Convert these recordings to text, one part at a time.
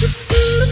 Shalom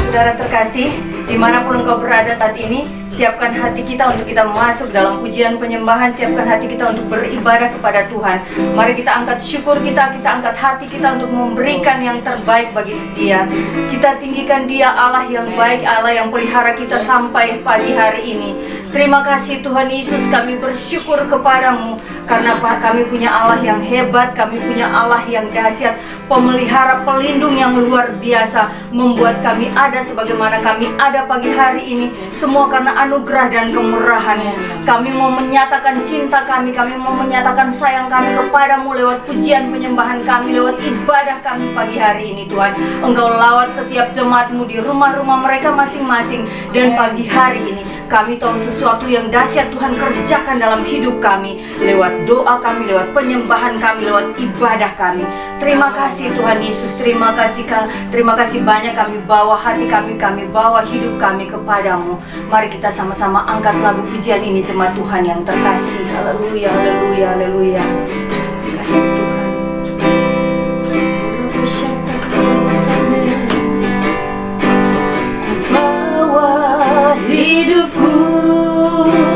saudara terkasih, dimanapun engkau berada saat ini, siapkan hati kita untuk kita masuk dalam pujian penyembahan. Siapkan hati kita untuk beribadah kepada Tuhan. Mari kita angkat syukur kita angkat hati kita untuk memberikan yang terbaik bagi Dia. Kita tinggikan Dia, Allah yang baik, Allah yang pelihara kita sampai pagi hari ini. Terima kasih Tuhan Yesus, kami bersyukur kepadamu karena kami punya Allah yang hebat, kami punya Allah yang dahsyat, pemelihara, pelindung yang luar biasa, membuat kami ada sebagaimana kami ada pagi hari ini. Semua karena anugerah dan kemurahan-Mu. Kami mau menyatakan cinta kami mau menyatakan sayang kami kepadamu lewat pujian penyembahan kami, lewat ibadah kami pagi hari ini Tuhan. Engkau lawat setiap jemaat-Mu di rumah-rumah mereka masing-masing. Dan pagi hari ini kami tahu sesuatu yang dahsyat Tuhan kerjakan dalam hidup kami, lewat doa kami, lewat penyembahan kami, lewat ibadah kami. Terima kasih Tuhan Yesus, terima kasih banyak. Kami bawa hati kami bawa hidup kami kepadamu. Mari kita sama-sama angkat lagu pujian ini, jemaat Tuhan yang terkasih. Haleluya, haleluya, haleluya. Kasih Tuhan. Bawa hidupku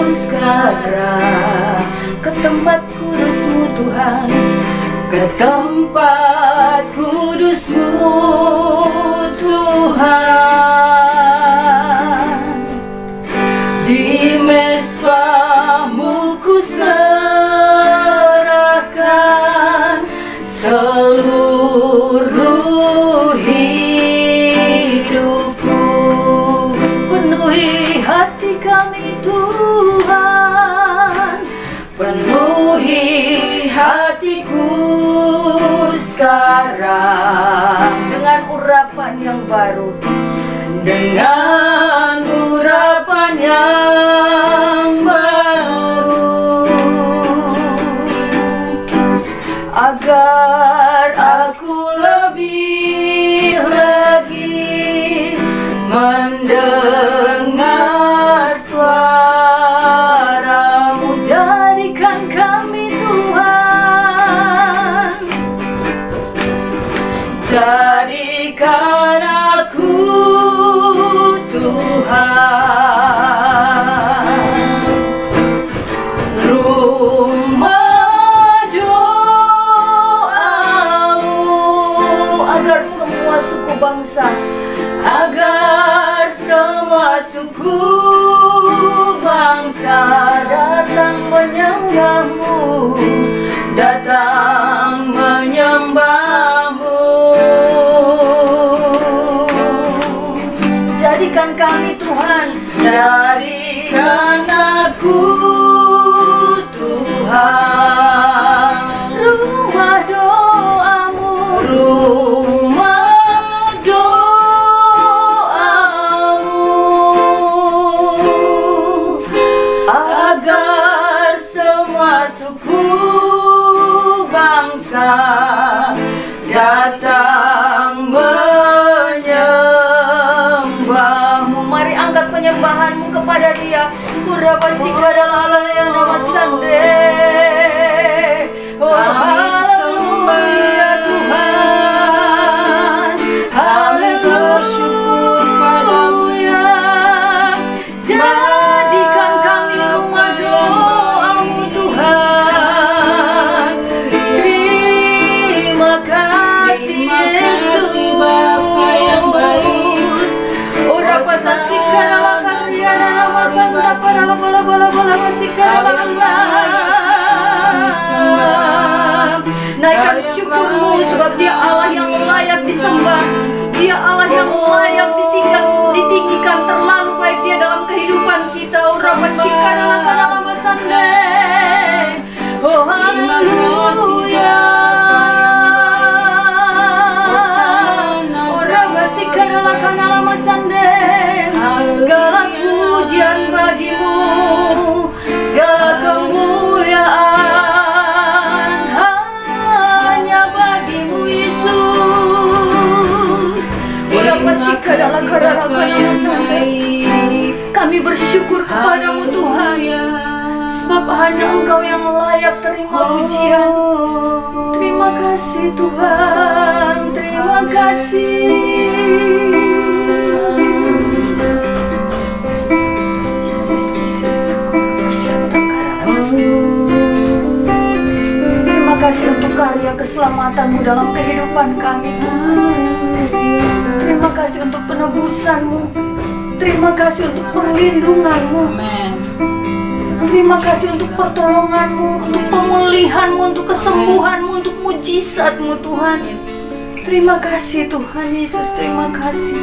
sekarang ke tempat kudus-Mu Tuhan, ke tempat kudus-Mu Tuhan. Di mesbah-Mu ku serahkan seluruh hidupku. Penuhi hati kami Tuhan, penuhi hatiku sekarang dengan urapan yang baru, dengan urapan yang baru, agar aku lebih lagi mendengar suara-Mu. Jadikan kami Tuhan, jadikan aku Tuhan, rumah doa-Mu, agar semua suku bangsa, agar semua suku bangsa datang menyembah-Mu, datang menyembah-Mu. Jadikan kami Tuhan, jadikan aku Tuhan, rumah doa-Mu, rumah doa-Mu, agar semua suku bangsa datang menyembah-Mu. Mari angkat penyembahan-Mu kepada Dia. Urabasika dalalaya namasande. Oh haleluya Tuhan, haleluya. Jadikan kami rumah doa-Mu Tuhan. Terima kasih Yesus, Bapa yang baik. Ora pasasika dalam karya nama Tanda para bola pasika dalam naikkan syukur-Mu sebab Dia Allah yang layak disembah, Dia Allah yang layak ditinggikan. Terlalu baik Dia dalam kehidupan kita. Ora pasika dalam karya sande. Oh haleluya. Ora pasika dalam karya sande. Segala pujian bagi-Mu, segala kemuliaan hanya bagi-Mu Yesus. Kami bersyukur kepada-Mu Tuhan, sebab hanya Engkau yang layak siap terima pujian. Terima kasih Tuhan, terima kasih. Terima kasih untuk karya keselamatan-Mu dalam kehidupan kami Tuhan. Terima kasih untuk penebusan-Mu. Terima kasih untuk perlindungan-Mu. Terima kasih untuk pertolongan-Mu, untuk pemulihan-Mu, untuk kesembuhan-Mu, untuk mujizat-Mu Tuhan. Terima kasih Tuhan Yesus, terima kasih.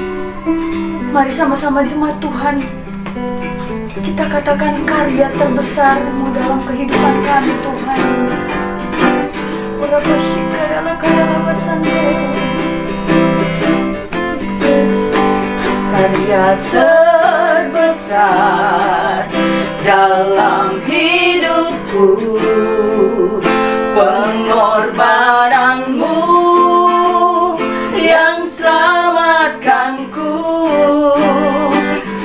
Mari sama-sama jemaat Tuhan, kita katakan karya terbesar-Mu dalam kehidupan kami Tuhan. Karya terbesar dalam hidupku, pengorbanan-Mu yang selamatkanku.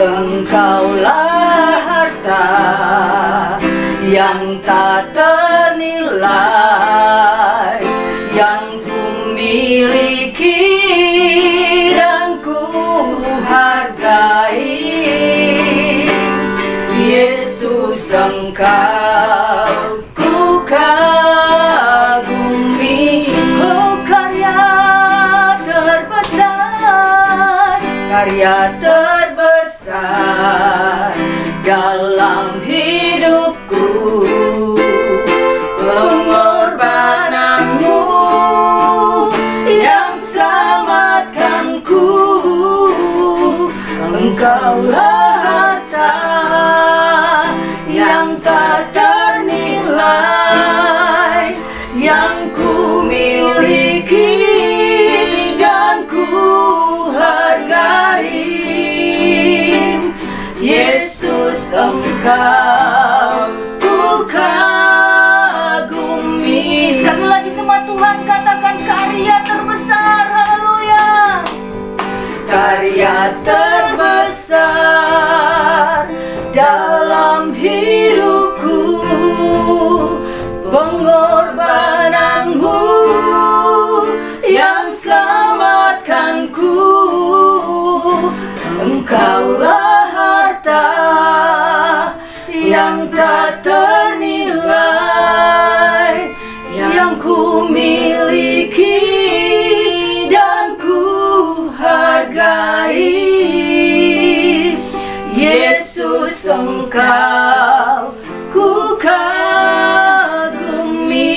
Engkaulah harta yang tak ternilai, yang ku miliki dan ku hargai. Yesus, Engkau ku kagumi. Oh, karya terbesar, karya terbesar dalam hidupku, pengorbanan-Mu yang selamatkanku. Engkaulah harta yang tak ternilai, yang ku miliki dan ku hargai. Yesus, Engkau ku kagumi. Sekali lagi jemaat Tuhan, katakan karya terbesar. Haleluya. Karya terbesar dalam hidupku, pengorbanan-Mu yang selamatkanku. Engkaulah harta yang tak ternilai, yang ku miliki dan ku hargai. Yesus, Engkau ku kagumi.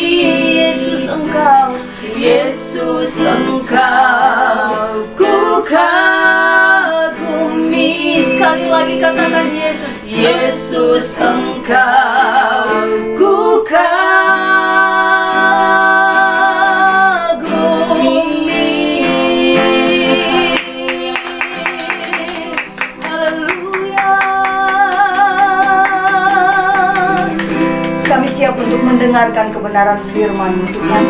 Yesus, Engkau, Yesus, Engkau ku kagumi. Sekali lagi katakan Yesus, Yesus, Engkau ku kagumi. Haleluya. Kami siap untuk mendengarkan kebenaran firman-Mu Tuhan.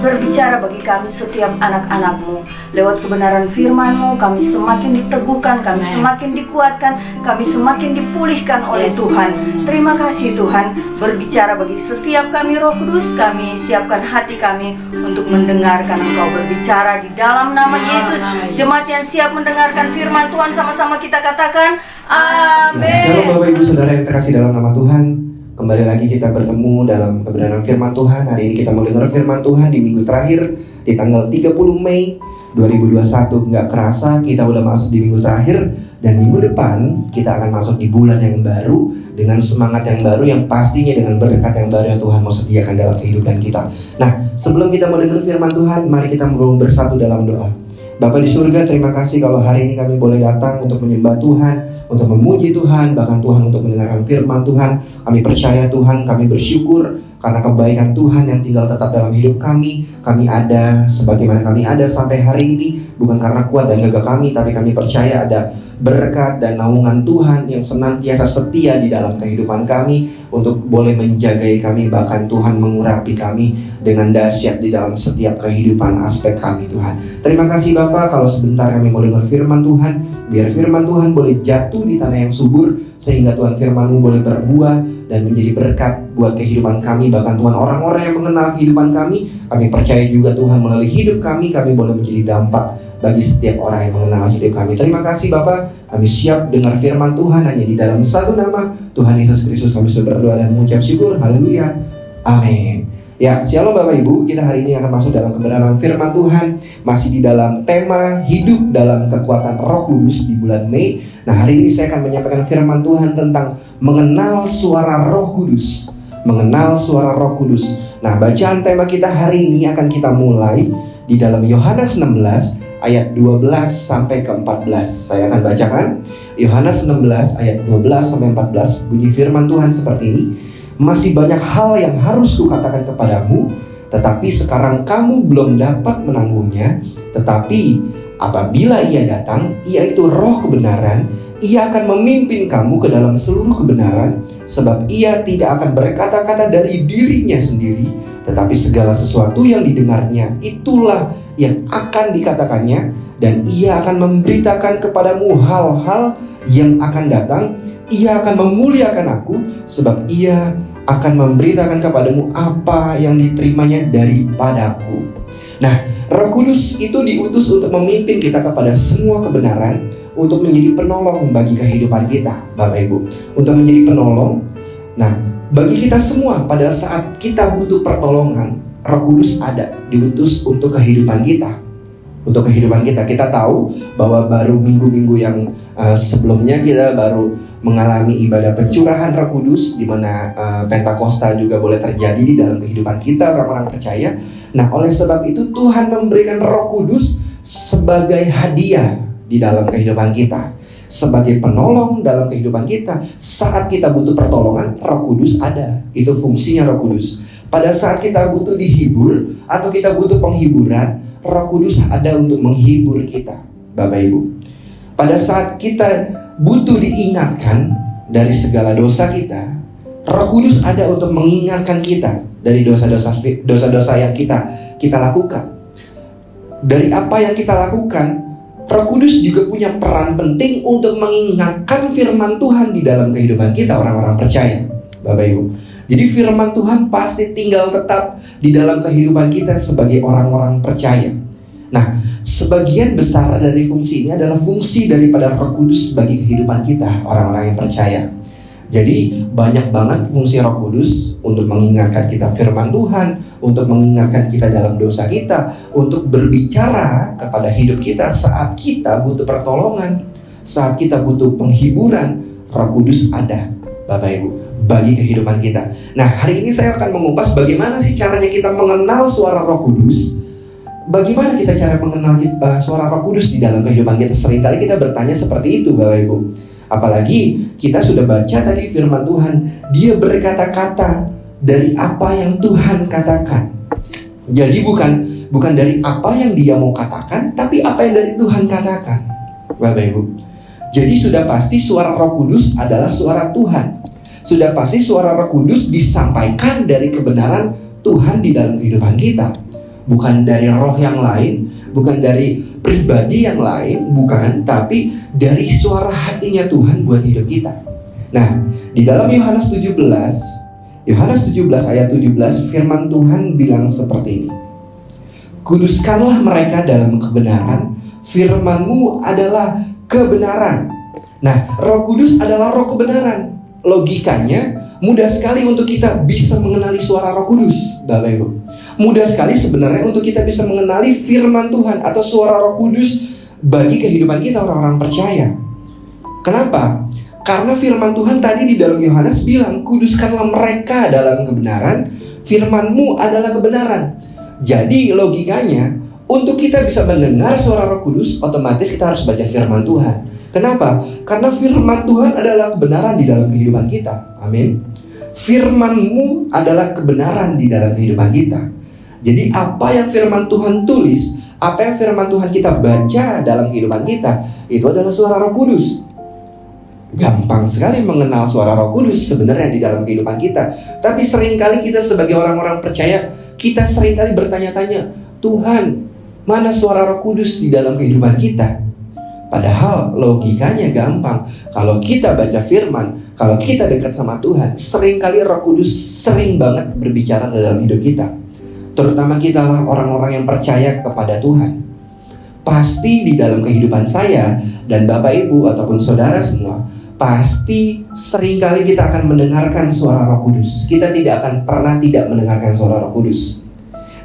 Berbicara bagi kami setiap anak-anak-Mu. Lewat kebenaran firman-Mu kami semakin diteguhkan, kami semakin dikuatkan, kami semakin dipulihkan oleh Tuhan. Terima kasih Tuhan. Berbicara bagi setiap kami Roh Kudus, kami siapkan hati kami untuk mendengarkan Engkau berbicara di dalam nama Yesus. Jemaat yang siap mendengarkan firman Tuhan, sama-sama kita katakan amin. Shalom Bapak Ibu Saudara yang terkasih dalam nama Tuhan. Kembali lagi kita bertemu dalam kebenaran firman Tuhan. Hari ini kita mau dengar firman Tuhan di minggu terakhir, di tanggal 30 Mei 2021. Nggak kerasa kita udah masuk di minggu terakhir, dan minggu depan kita akan masuk di bulan yang baru dengan semangat yang baru, yang pastinya dengan berkat yang baru yang Tuhan mau sediakan dalam kehidupan kita. Nah, sebelum kita mau dengar firman Tuhan, mari kita mau bersatu dalam doa. Bapa di surga, terima kasih kalau hari ini kami boleh datang untuk menyembah Tuhan, untuk memuji Tuhan, bahkan Tuhan untuk mendengarkan firman Tuhan. Kami percaya Tuhan, kami bersyukur karena kebaikan Tuhan yang tinggal tetap dalam hidup kami. Kami ada sebagaimana kami ada sampai hari ini, bukan karena kuat dan gagah kami, tapi kami percaya ada berkat dan naungan Tuhan yang senantiasa setia di dalam kehidupan kami, untuk boleh menjagai kami, bahkan Tuhan mengurapi kami dengan dahsyat di dalam setiap kehidupan aspek kami, Tuhan. Terima kasih Bapa, kalau sebentar kami mau dengar firman Tuhan, biar firman Tuhan boleh jatuh di tanah yang subur, sehingga Tuhan firman-Mu boleh berbuah dan menjadi berkat buat kehidupan kami. Bahkan Tuhan, orang-orang yang mengenal kehidupan kami percaya juga Tuhan, melalui hidup kami boleh menjadi dampak bagi setiap orang yang mengenal hidup kami. Terima kasih Bapak, kami siap dengar firman Tuhan hanya di dalam satu nama, Tuhan Yesus Kristus. Kami sudah berdoa dan mengucap syukur. Haleluya, amin. Ya, shalom Bapak Ibu, kita hari ini akan masuk dalam kebenaran firman Tuhan, masih di dalam tema hidup dalam kekuatan Roh Kudus di bulan Mei. Nah, hari ini saya akan menyampaikan firman Tuhan tentang mengenal suara Roh Kudus. Mengenal suara Roh Kudus. Nah, bacaan tema kita hari ini akan kita mulai di dalam Yohanes 16 ayat 12 sampai ke 14. Saya akan bacakan Yohanes 16 ayat 12 sampai 14. Bunyi firman Tuhan seperti ini. Masih banyak hal yang harus kukatakan kepadamu, tetapi sekarang kamu belum dapat menanggungnya. Tetapi apabila Ia datang, yaitu Roh kebenaran, Ia akan memimpin kamu ke dalam seluruh kebenaran, sebab Ia tidak akan berkata-kata dari dirinya sendiri, tetapi segala sesuatu yang didengarnya itulah yang akan dikatakannya, dan Ia akan memberitakan kepadamu hal-hal yang akan datang. Ia akan memuliakan aku, sebab Ia akan memberitakan kepadamu apa yang diterimanya daripadaku. Nah, Roh Kudus itu diutus untuk memimpin kita kepada semua kebenaran, untuk menjadi penolong bagi kehidupan kita, Bapak Ibu. Untuk menjadi penolong. Nah, bagi kita semua pada saat kita butuh pertolongan, Roh Kudus ada, diutus untuk kehidupan kita. Untuk kehidupan kita. Kita tahu bahwa baru minggu-minggu yang sebelumnya kita baru mengalami ibadah pencurahan Roh Kudus, di mana Pentakosta juga boleh terjadi di dalam kehidupan kita, orang-orang percaya. Nah, oleh sebab itu Tuhan memberikan Roh Kudus sebagai hadiah di dalam kehidupan kita, sebagai penolong dalam kehidupan kita. Saat kita butuh pertolongan, Roh Kudus ada. Itu fungsinya Roh Kudus. Pada saat kita butuh dihibur atau kita butuh penghiburan, Roh Kudus ada untuk menghibur kita, Bapak Ibu. Pada saat kita butuh diingatkan dari segala dosa kita, Roh Kudus ada untuk mengingatkan kita dari dosa-dosa yang kita lakukan. Dari apa yang kita lakukan, Roh Kudus juga punya peran penting untuk mengingatkan firman Tuhan di dalam kehidupan kita, orang-orang percaya, Bapak Ibu. Jadi firman Tuhan pasti tinggal tetap di dalam kehidupan kita sebagai orang-orang percaya. Nah, sebagian besar dari fungsi ini adalah fungsi daripada Roh Kudus bagi kehidupan kita, orang-orang yang percaya. Jadi banyak banget fungsi Roh Kudus untuk mengingatkan kita firman Tuhan, untuk mengingatkan kita dalam dosa kita, untuk berbicara kepada hidup kita saat kita butuh pertolongan, saat kita butuh penghiburan. Roh Kudus ada, Bapak Ibu, bagi kehidupan kita. Nah, hari ini saya akan mengupas bagaimana sih caranya kita mengenal suara Roh Kudus. Bagaimana kita cara mengenal suara Roh Kudus di dalam kehidupan kita. Seringkali kita bertanya seperti itu, Bapak Ibu. Apalagi kita sudah baca tadi firman Tuhan, Dia berkata-kata dari apa yang Tuhan katakan. Jadi bukan dari apa yang Dia mau katakan, tapi apa yang dari Tuhan katakan, Bapak Ibu. Jadi sudah pasti suara Roh Kudus adalah suara Tuhan. Sudah pasti suara Roh Kudus disampaikan dari kebenaran Tuhan di dalam kehidupan kita. Bukan dari roh yang lain, bukan dari pribadi yang lain, bukan, tapi dari suara hatinya Tuhan buat hidup kita. Nah, di dalam Yohanes 17 ayat 17, firman Tuhan bilang seperti ini. Kuduskanlah mereka dalam kebenaran, firman-Mu adalah kebenaran. Nah, Roh Kudus adalah roh kebenaran. Logikanya mudah sekali untuk kita bisa mengenali suara Roh Kudus, Bapak Ibu. Mudah sekali sebenarnya untuk kita bisa mengenali firman Tuhan atau suara Roh Kudus bagi kehidupan kita, orang-orang percaya. Kenapa? Karena firman Tuhan tadi di dalam Yohanes bilang, kuduskanlah mereka dalam kebenaran, firman-Mu adalah kebenaran. Jadi logikanya, untuk kita bisa mendengar suara Roh Kudus, otomatis kita harus baca firman Tuhan. Kenapa? Karena firman Tuhan adalah kebenaran di dalam kehidupan kita. Amin. Firman-Mu adalah kebenaran di dalam kehidupan kita. Jadi apa yang firman Tuhan tulis, apa yang firman Tuhan kita baca dalam kehidupan kita, itu adalah suara Roh Kudus. Gampang sekali mengenal suara Roh Kudus sebenarnya di dalam kehidupan kita. Tapi seringkali kita sebagai orang-orang percaya, kita seringkali bertanya-tanya, Tuhan, mana suara Roh Kudus di dalam kehidupan kita? Padahal logikanya gampang. Kalau kita baca firman, kalau kita dekat sama Tuhan, seringkali Roh Kudus sering banget berbicara dalam hidup kita. Terutama kita lah orang-orang yang percaya kepada Tuhan. Pasti di dalam kehidupan saya dan Bapak Ibu ataupun saudara semua, pasti seringkali kita akan mendengarkan suara Roh Kudus. Kita tidak akan pernah tidak mendengarkan suara Roh Kudus.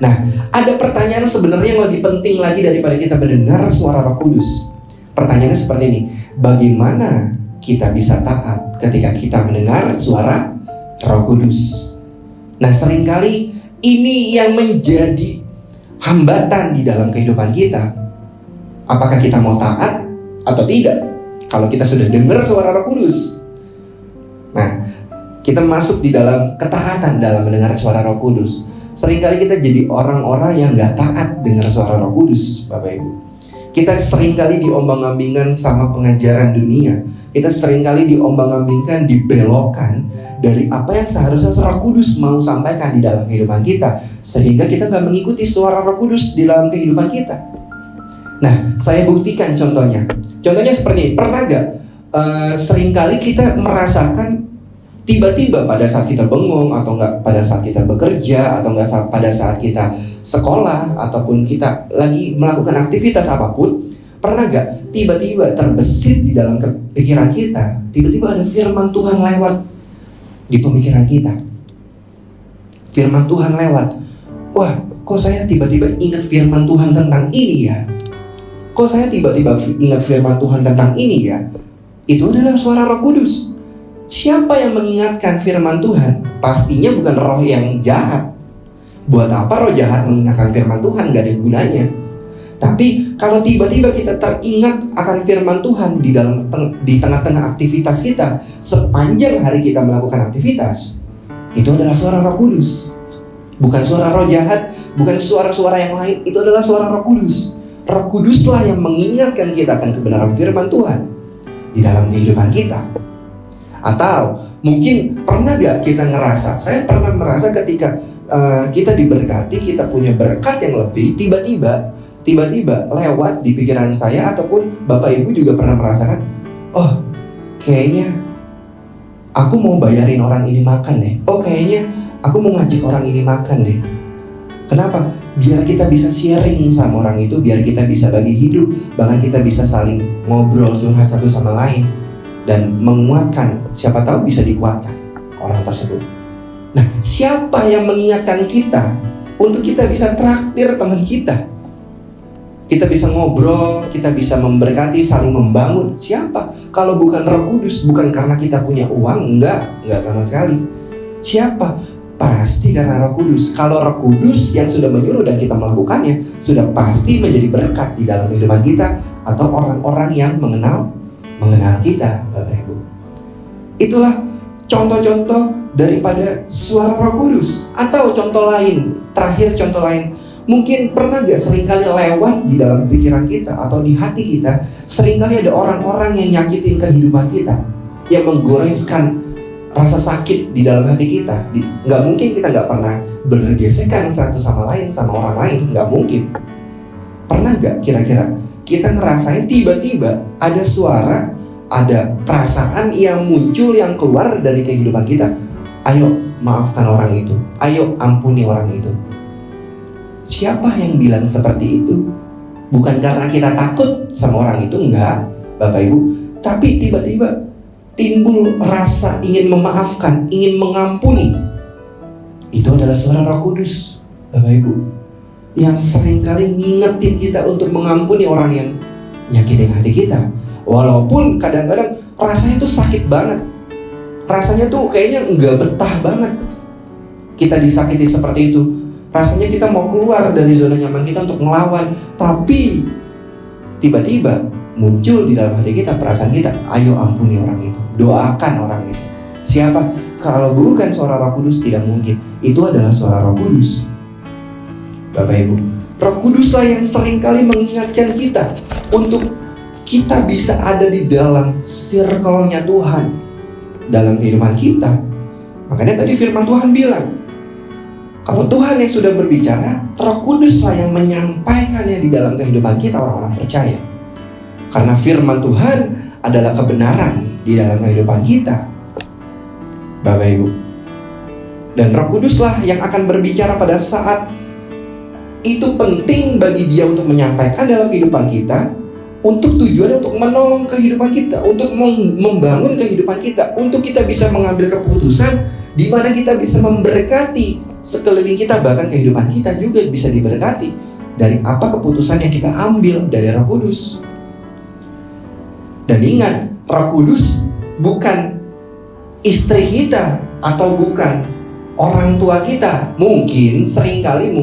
Nah, ada pertanyaan sebenarnya yang lebih penting lagi daripada kita mendengar suara Roh Kudus. Pertanyaannya seperti ini, bagaimana kita bisa taat ketika kita mendengar suara Roh Kudus? Nah, seringkali ini yang menjadi hambatan di dalam kehidupan kita. Apakah kita mau taat atau tidak kalau kita sudah dengar suara Roh Kudus? Nah, kita masuk di dalam ketaatan dalam mendengar suara Roh Kudus. Seringkali kita jadi orang-orang yang gak taat dengar suara Roh Kudus, Bapak Ibu. Kita seringkali diombang-ambingkan sama pengajaran dunia. Kita seringkali diombang-ambingkan, dibelokkan dari apa yang seharusnya Roh Kudus mau sampaikan di dalam kehidupan kita, sehingga kita gak mengikuti suara Roh Kudus di dalam kehidupan kita. Nah, saya buktikan contohnya. Contohnya seperti ini. Pernah gak seringkali kita merasakan tiba-tiba pada saat kita bengong, atau enggak pada saat kita bekerja, atau enggak pada saat kita sekolah, ataupun kita lagi melakukan aktivitas apapun, pernah gak tiba-tiba terbesit di dalam pikiran kita, tiba-tiba ada firman Tuhan lewat di pemikiran kita. Firman Tuhan lewat. Wah, kok saya tiba-tiba ingat firman Tuhan tentang ini ya? Kok saya tiba-tiba ingat firman Tuhan tentang ini ya? Itu adalah suara Roh Kudus. Siapa yang mengingatkan firman Tuhan? Pastinya bukan roh yang jahat. Buat apa roh jahat mengingatkan firman Tuhan? Gak ada gunanya. Tapi kalau tiba-tiba kita teringat akan firman Tuhan di tengah-tengah aktivitas kita, sepanjang hari kita melakukan aktivitas, itu adalah suara Roh Kudus. Bukan suara roh jahat, bukan suara-suara yang lain. Itu adalah suara Roh Kudus. Roh Kuduslah yang mengingatkan kita akan kebenaran firman Tuhan di dalam kehidupan kita. Atau mungkin pernah gak kita ngerasa, saya pernah merasa ketika kita diberkati, kita punya berkat yang lebih, tiba-tiba lewat di pikiran saya, ataupun Bapak Ibu juga pernah merasakan, oh kayaknya aku mau bayarin orang ini makan deh. Oh kayaknya aku mau ngajak orang ini makan deh. Kenapa? Biar kita bisa sharing sama orang itu, biar kita bisa bagi hidup, bahkan kita bisa saling ngobrol curhat satu sama lain dan menguatkan. Siapa tahu bisa dikuatkan orang tersebut. Nah, siapa yang mengingatkan kita untuk kita bisa traktir teman kita? Kita bisa ngobrol, kita bisa memberkati, saling membangun. Siapa? Kalau bukan Roh Kudus, bukan karena kita punya uang, enggak sama sekali. Siapa? Pasti karena Roh Kudus. Kalau Roh Kudus yang sudah menyuruh dan kita melakukannya, sudah pasti menjadi berkat di dalam kehidupan kita atau orang-orang yang mengenal kita, Bapak Ibu. Itulah contoh-contoh daripada suara Roh Kudus. Atau contoh lain, terakhir contoh lain, mungkin pernah gak seringkali lewat di dalam pikiran kita atau di hati kita, seringkali ada orang-orang yang nyakitin kehidupan kita, yang menggoreskan rasa sakit di dalam hati kita. Gak mungkin kita gak pernah bergesekan satu sama lain, sama orang lain, gak mungkin. Pernah gak kira-kira kita ngerasain tiba-tiba ada suara, ada perasaan yang muncul, yang keluar dari kehidupan kita, ayo maafkan orang itu, ayo ampuni orang itu. Siapa yang bilang seperti itu? Bukan karena kita takut sama orang itu, enggak, Bapak Ibu. Tapi tiba-tiba timbul rasa ingin memaafkan, ingin mengampuni. Itu adalah suara Roh Kudus, Bapak Ibu, yang seringkali ngingetin kita untuk mengampuni orang yang nyakitin hati kita. Walaupun kadang-kadang rasanya tuh sakit banget, rasanya tuh kayaknya nggak betah banget kita disakiti seperti itu. Rasanya kita mau keluar dari zona nyaman kita untuk melawan. Tapi tiba-tiba muncul di dalam hati kita, perasaan kita, ayo ampuni orang itu, doakan orang itu. Siapa? Kalau bukan suara Roh Kudus, tidak mungkin. Itu adalah suara Roh Kudus, Bapak Ibu. Roh Kuduslah yang seringkali mengingatkan kita untuk kita bisa ada di dalam circle-nya Tuhan dalam kehidupan kita. Makanya tadi firman Tuhan bilang, kalau Tuhan yang sudah berbicara, Roh Kuduslah yang menyampaikannya di dalam kehidupan kita orang-orang percaya. Karena firman Tuhan adalah kebenaran di dalam kehidupan kita, Bapak Ibu. Dan Roh Kuduslah yang akan berbicara pada saat itu penting bagi Dia untuk menyampaikan dalam kehidupan kita, untuk tujuan untuk menolong kehidupan kita, untuk membangun kehidupan kita, untuk kita bisa mengambil keputusan di mana kita bisa memberkati sekeliling kita, bahkan kehidupan kita juga bisa diberkati dari apa keputusan yang kita ambil dari Roh Kudus. Dan ingat, Roh Kudus bukan istri kita atau bukan orang tua kita. Seringkali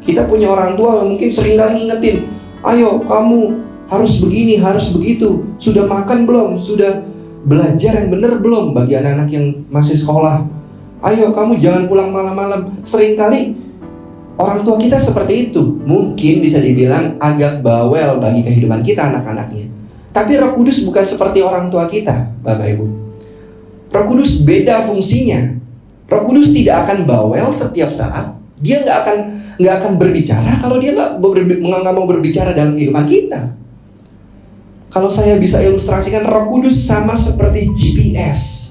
kita punya orang tua yang mungkin seringkali ngingetin, ayo kamu harus begini, harus begitu. Sudah makan belum? Sudah belajar yang benar belum? Bagi anak-anak yang masih sekolah, ayo kamu jangan pulang malam-malam. Seringkali orang tua kita seperti itu. Mungkin bisa dibilang agak bawel bagi kehidupan kita anak-anaknya. Tapi Roh Kudus bukan seperti orang tua kita, Bapak Ibu. Roh Kudus beda fungsinya. Roh Kudus tidak akan bawel setiap saat. Dia nggak akan berbicara kalau dia nggak mau berbicara dalam kehidupan kita. Kalau saya bisa ilustrasikan, Roh Kudus sama seperti GPS.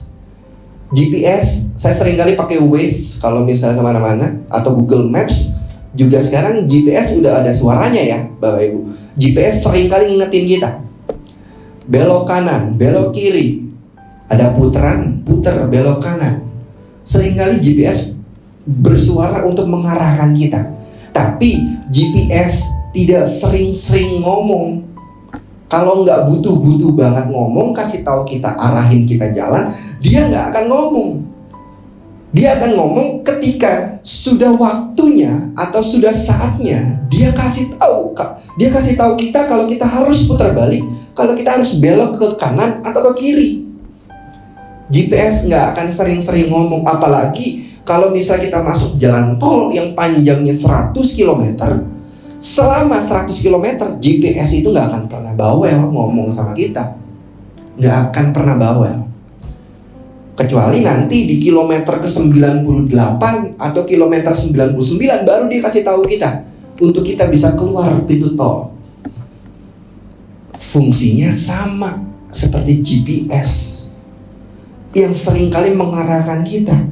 GPS, saya seringkali pakai Waze kalau misalnya kemana-mana, atau Google Maps. Juga sekarang GPS udah ada suaranya ya, Bapak Ibu. GPS seringkali ngingetin kita, belok kanan, belok kiri, ada putaran, putar, belok kanan. Seringkali GPS bersuara untuk mengarahkan kita. Tapi GPS tidak sering-sering ngomong. Kalau nggak butuh banget ngomong, kasih tahu kita, arahin kita jalan, dia nggak akan ngomong. Dia akan ngomong ketika sudah waktunya atau sudah saatnya. Dia kasih tahu kita kalau kita harus putar balik, kalau kita harus belok ke kanan atau ke kiri. GPS nggak akan sering-sering ngomong, apalagi kalau misalnya kita masuk jalan tol yang panjangnya 100 km. Selama 100 km, GPS itu nggak akan pernah bawel ngomong sama kita. Nggak akan pernah bawel. Kecuali nanti di kilometer ke-98 atau kilometer 99 baru dia kasih tahu kita untuk kita bisa keluar pintu tol. Fungsinya sama seperti GPS yang seringkali mengarahkan kita.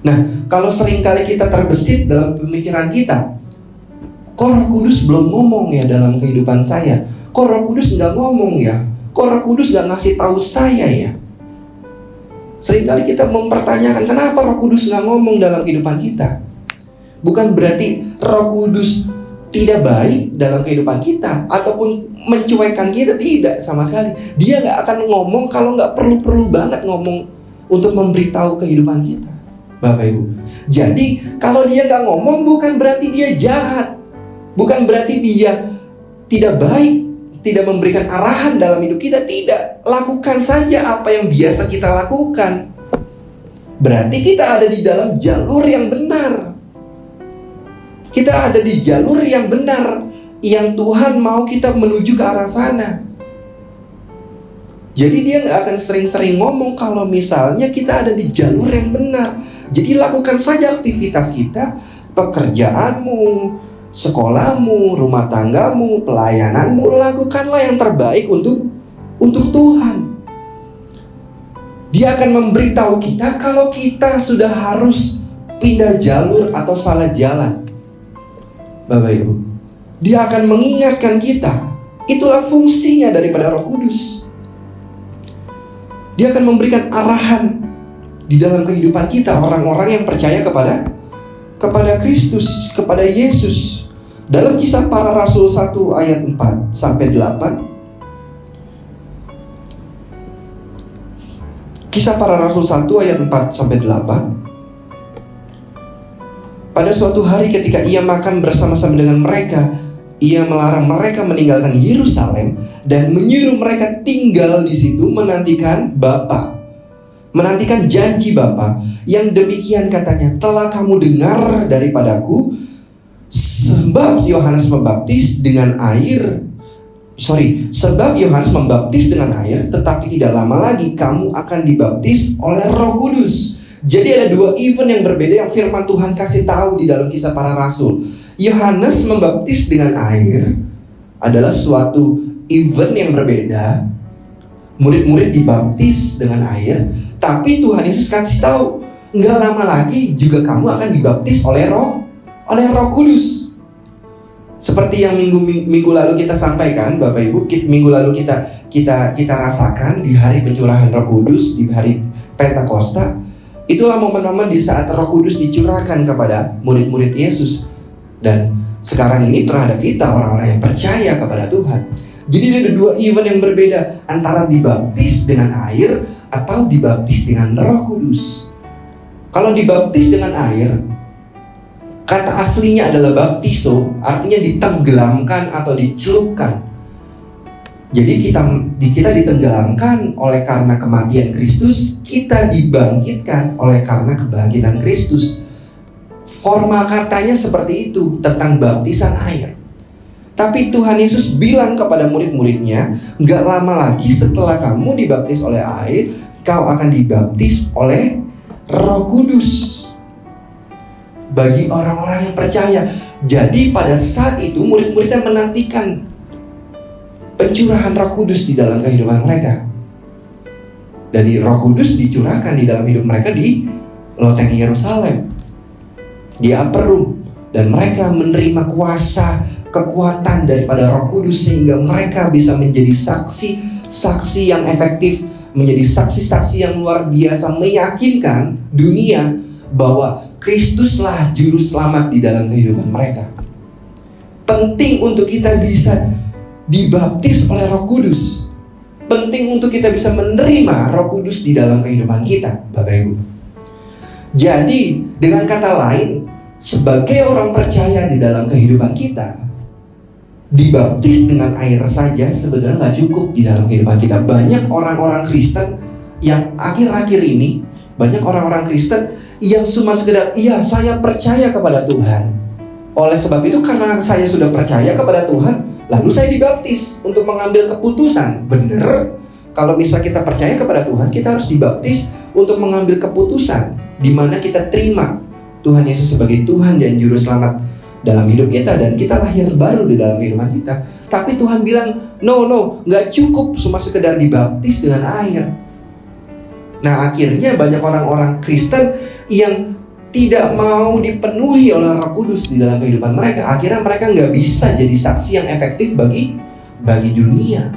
Nah, kalau seringkali kita terbesit dalam pemikiran kita, kok Roh Kudus belum ngomong ya dalam kehidupan saya? Kok Roh Kudus nggak ngomong ya? Kok Roh Kudus nggak ngasih tahu saya ya? Seringkali kita mempertanyakan kenapa Roh Kudus nggak ngomong dalam kehidupan kita. Bukan berarti Roh Kudus tidak baik dalam kehidupan kita ataupun mencuekkan kita, tidak sama sekali. Dia nggak akan ngomong kalau nggak perlu banget ngomong untuk memberitahu kehidupan kita, Bapak Ibu. Jadi kalau dia nggak ngomong bukan berarti dia jahat, bukan berarti dia tidak baik, tidak memberikan arahan dalam hidup kita. Tidak, lakukan saja apa yang biasa kita lakukan. Berarti kita ada di dalam jalur yang benar. Kita ada di jalur yang benar, yang Tuhan mau kita menuju ke arah sana. Jadi dia gak akan sering-sering ngomong kalau misalnya kita ada di jalur yang benar. Jadi lakukan saja aktivitas kita, pekerjaanmu, sekolahmu, rumah tanggamu, pelayananmu. Lakukanlah yang terbaik untuk Tuhan. Dia akan memberitahu kita kalau kita sudah harus pindah jalur atau salah jalan, Bapak Ibu. Dia akan mengingatkan kita. Itulah fungsinya daripada Roh Kudus. Dia akan memberikan arahan di dalam kehidupan kita, orang-orang yang percaya kepada Kristus, kepada Yesus. Dalam Kisah Para Rasul 1 ayat 4 sampai 8. Kisah Para Rasul 1 ayat 4 sampai 8. Pada suatu hari ketika ia makan bersama-sama dengan mereka, ia melarang mereka meninggalkan Yerusalem dan menyuruh mereka tinggal di situ menantikan Bapa, menantikan janji Bapa. Yang demikian katanya, telah kamu dengar daripadaku, Sebab Yohanes membaptis dengan air, tetapi tidak lama lagi kamu akan dibaptis oleh Roh Kudus. Jadi ada dua event yang berbeda yang firman Tuhan kasih tahu di dalam Kisah Para Rasul. Yohanes membaptis dengan air adalah suatu event yang berbeda. Murid-murid dibaptis dengan air, tapi Tuhan Yesus kasih tahu, nggak lama lagi juga kamu akan dibaptis oleh Roh Kudus. Seperti yang minggu lalu kita sampaikan, Bapak Ibu, minggu lalu kita rasakan di hari pencurahan Roh Kudus, di hari Pentakosta. Itulah momen-momen di saat Roh Kudus dicurahkan kepada murid-murid Yesus. Dan sekarang ini terhadap kita, orang-orang yang percaya kepada Tuhan. Jadi ada dua event yang berbeda, antara dibaptis dengan air atau dibaptis dengan Roh Kudus. Kalau dibaptis dengan air, kata aslinya adalah baptiso, artinya ditenggelamkan atau dicelupkan. Jadi kita ditenggelamkan oleh karena kematian Kristus, kita dibangkitkan oleh karena kebangkitan Kristus. Formal katanya seperti itu tentang baptisan air. Tapi Tuhan Yesus bilang kepada murid-muridnya, gak lama lagi setelah kamu dibaptis oleh air, kau akan dibaptis oleh Roh Kudus. Bagi orang-orang yang percaya. Jadi pada saat itu murid-muridnya menantikan pencurahan Roh Kudus di dalam kehidupan mereka. Dan Roh Kudus dicurahkan di dalam hidup mereka di loteng Yerusalem, di Upper Room. Dan mereka menerima kuasa, kekuatan daripada Roh Kudus, sehingga mereka bisa menjadi saksi yang efektif, menjadi saksi-saksi yang luar biasa, meyakinkan dunia bahwa Kristuslah juru selamat di dalam kehidupan mereka. Penting untuk kita bisa dibaptis oleh Roh Kudus. Penting untuk kita bisa menerima Roh Kudus di dalam kehidupan kita, Bapak Ibu. Jadi, dengan kata lain, sebagai orang percaya di dalam kehidupan kita, dibaptis dengan air saja sebenarnya nggak cukup di dalam kehidupan kita. Banyak orang-orang Kristen yang akhir-akhir ini, banyak orang-orang Kristen yang cuma sekedar, iya saya percaya kepada Tuhan. Oleh sebab itu, karena saya sudah percaya kepada Tuhan, lalu saya dibaptis untuk mengambil keputusan. Benar, kalau misalnya kita percaya kepada Tuhan, kita harus dibaptis untuk mengambil keputusan, di mana kita terima Tuhan Yesus sebagai Tuhan dan Juru Selamat dalam hidup kita, dan kita lahir baru di dalam kehidupan kita. Tapi Tuhan bilang, no, gak cukup cuma sekedar dibaptis dengan air. Nah, akhirnya banyak orang-orang Kristen yang tidak mau dipenuhi oleh Roh Kudus di dalam kehidupan mereka. Akhirnya mereka gak bisa jadi saksi yang efektif bagi dunia.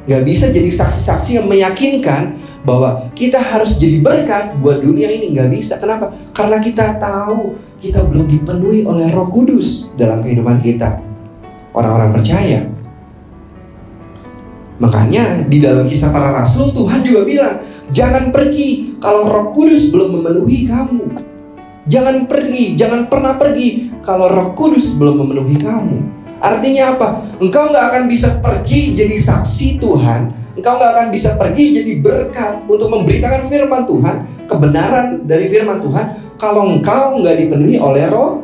Gak bisa jadi saksi-saksi yang meyakinkan bahwa kita harus jadi berkat buat dunia ini. Gak bisa. Kenapa? Karena kita tahu kita belum dipenuhi oleh Roh Kudus dalam kehidupan kita, orang-orang percaya. Makanya di dalam Kisah Para Rasul, Tuhan juga bilang, jangan pergi kalau Roh Kudus belum memenuhi kamu. Jangan pergi, jangan pernah pergi kalau Roh Kudus belum memenuhi kamu. Artinya apa? Engkau gak akan bisa pergi jadi saksi Tuhan. Engkau gak akan bisa pergi jadi berkat untuk memberitakan firman Tuhan, kebenaran dari firman Tuhan, kalau engkau gak dipenuhi oleh Roh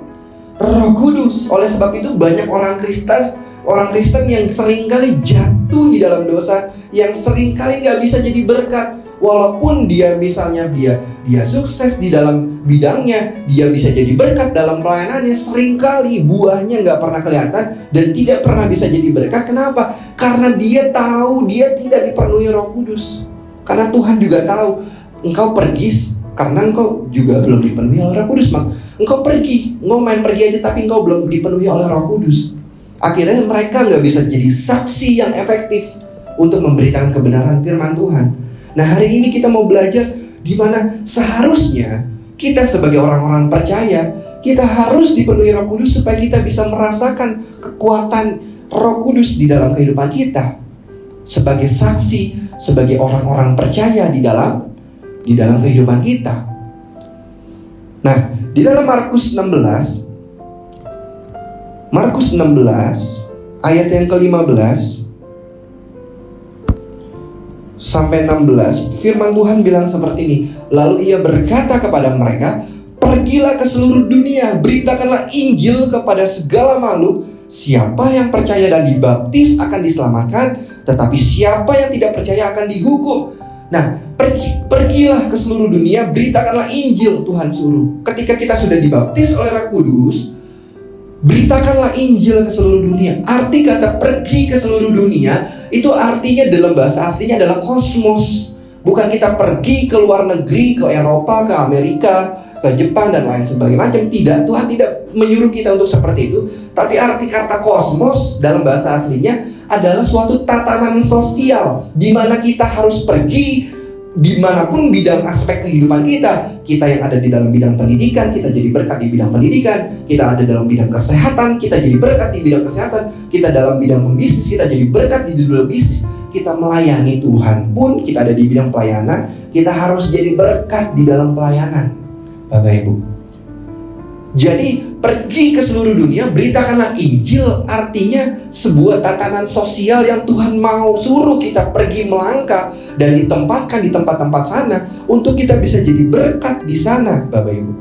Kudus. Oleh sebab itu banyak orang Kristen yang seringkali jatuh di dalam dosa, yang seringkali gak bisa jadi berkat. Walaupun dia misalnya dia sukses di dalam bidangnya, dia bisa jadi berkat dalam pelayanannya, seringkali buahnya gak pernah kelihatan dan tidak pernah bisa jadi berkat. Kenapa? Karena dia tahu dia tidak dipenuhi Roh Kudus. Karena Tuhan juga tahu engkau pergi karena engkau juga belum dipenuhi oleh Roh Kudus. Engkau pergi, engkau main pergi aja tapi engkau belum dipenuhi oleh Roh Kudus. Akhirnya mereka gak bisa jadi saksi yang efektif untuk memberitakan kebenaran firman Tuhan. Nah, hari ini kita mau belajar di mana seharusnya kita sebagai orang-orang percaya, kita harus dipenuhi Roh Kudus supaya kita bisa merasakan kekuatan Roh Kudus di dalam kehidupan kita, sebagai saksi, sebagai orang-orang percaya di dalam kehidupan kita. Nah, di dalam Markus 16 ayat yang ke-15 sampai 16, firman Tuhan bilang seperti ini. Lalu ia berkata kepada mereka, Pergilah ke seluruh dunia, beritakanlah Injil kepada segala makhluk. Siapa yang percaya dan dibaptis akan diselamatkan, tetapi siapa yang tidak percaya akan dihukum. Nah, pergilah ke seluruh dunia, beritakanlah Injil, Tuhan suruh. Ketika kita sudah dibaptis oleh Roh Kudus, beritakanlah Injil ke seluruh dunia. Arti kata pergi ke seluruh dunia itu artinya dalam bahasa aslinya adalah kosmos. Bukan kita pergi ke luar negeri, ke Eropa, ke Amerika, ke Jepang dan lain sebagainya macam. Tidak, Tuhan tidak menyuruh kita untuk seperti itu. Tapi arti kata kosmos dalam bahasa aslinya adalah suatu tatanan sosial di mana kita harus pergi dimanapun bidang aspek kehidupan kita. Kita yang ada di dalam bidang pendidikan, kita jadi berkat di bidang pendidikan. Kita ada dalam bidang kesehatan, kita jadi berkat di bidang kesehatan. Kita dalam bidang pembisnis, kita jadi berkat di dalam bisnis. Kita melayani Tuhan pun, kita ada di bidang pelayanan, kita harus jadi berkat di dalam pelayanan, Bapak Ibu. Jadi pergi ke seluruh dunia, beritakanlah Injil, artinya sebuah tatanan sosial yang Tuhan mau suruh kita pergi melangkah dan ditempatkan di tempat-tempat sana untuk kita bisa jadi berkat di sana, Bapak Ibu.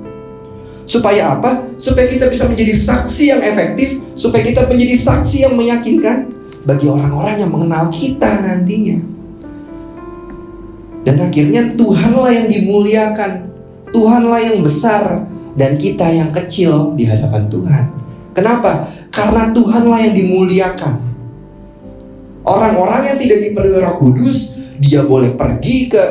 Supaya apa? Supaya kita bisa menjadi saksi yang efektif, supaya kita menjadi saksi yang meyakinkan bagi orang-orang yang mengenal kita nantinya. Dan akhirnya Tuhanlah yang dimuliakan, Tuhanlah yang besar, dan kita yang kecil di hadapan Tuhan. Kenapa? Karena Tuhanlah yang dimuliakan. Orang-orang yang tidak dipenuhi Roh Kudus, dia boleh pergi ke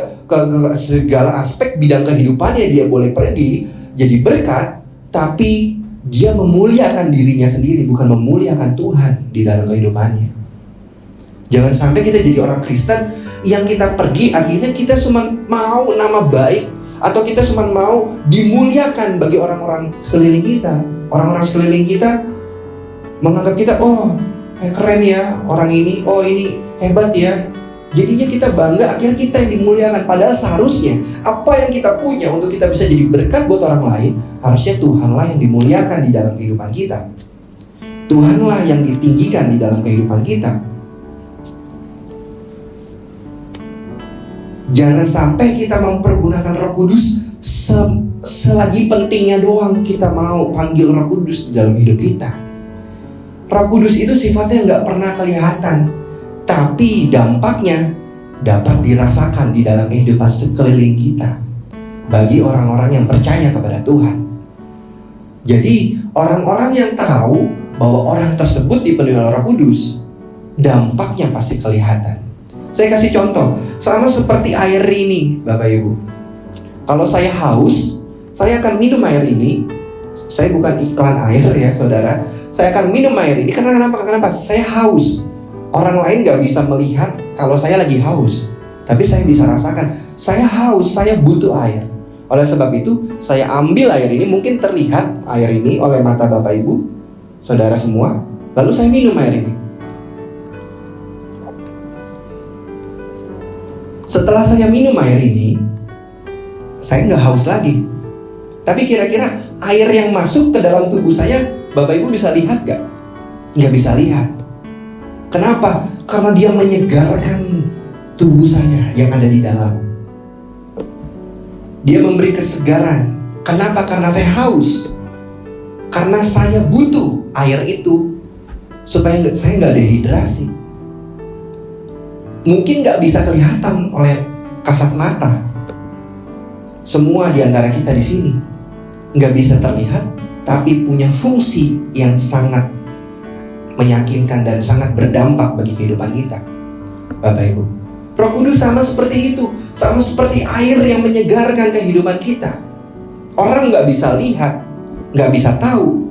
segala aspek bidang kehidupannya, dia boleh pergi jadi berkat, tapi dia memuliakan dirinya sendiri, bukan memuliakan Tuhan di dalam kehidupannya. Jangan sampai kita jadi orang Kristen yang kita pergi akhirnya kita cuma mau nama baik, atau kita cuma mau dimuliakan bagi orang-orang sekeliling kita. Orang-orang sekeliling kita menganggap kita, oh keren ya orang ini, oh ini hebat ya. Jadinya kita bangga, akhirnya kita yang dimuliakan. Padahal seharusnya apa yang kita punya untuk kita bisa jadi berkat buat orang lain, harusnya Tuhanlah yang dimuliakan di dalam kehidupan kita. Tuhanlah yang ditinggikan di dalam kehidupan kita. Jangan sampai kita mempergunakan Roh Kudus selagi pentingnya doang kita mau panggil Roh Kudus di dalam hidup kita. Roh Kudus itu sifatnya nggak pernah kelihatan, tapi dampaknya dapat dirasakan di dalam kehidupan sekeliling kita bagi orang-orang yang percaya kepada Tuhan. Jadi orang-orang yang tahu bahwa orang tersebut dipenuhi oleh Roh Kudus, dampaknya pasti kelihatan. Saya kasih contoh, sama seperti air ini, Bapak Ibu. Kalau saya haus, saya akan minum air ini. Saya bukan iklan air ya, saudara. Saya akan minum air ini karena kenapa? Saya haus. Orang lain gak bisa melihat kalau saya lagi haus, tapi saya bisa rasakan, saya haus, saya butuh air. Oleh sebab itu, saya ambil air ini, mungkin terlihat air ini oleh mata Bapak Ibu, saudara semua. Lalu saya minum air ini. Setelah saya minum air ini, saya nggak haus lagi. Tapi kira-kira air yang masuk ke dalam tubuh saya, Bapak Ibu bisa lihat gak? Nggak bisa lihat. Kenapa? Karena dia menyegarkan tubuh saya yang ada di dalam. Dia memberi kesegaran. Kenapa? Karena saya haus. Karena saya butuh air itu supaya saya nggak dehidrasi. Mungkin gak bisa kelihatan oleh kasat mata. Semua di antara kita di sini gak bisa terlihat, tapi punya fungsi yang sangat meyakinkan dan sangat berdampak bagi kehidupan kita, Bapak Ibu. Roh Kudus sama seperti itu, sama seperti air yang menyegarkan kehidupan kita. Orang gak bisa lihat, gak bisa tahu,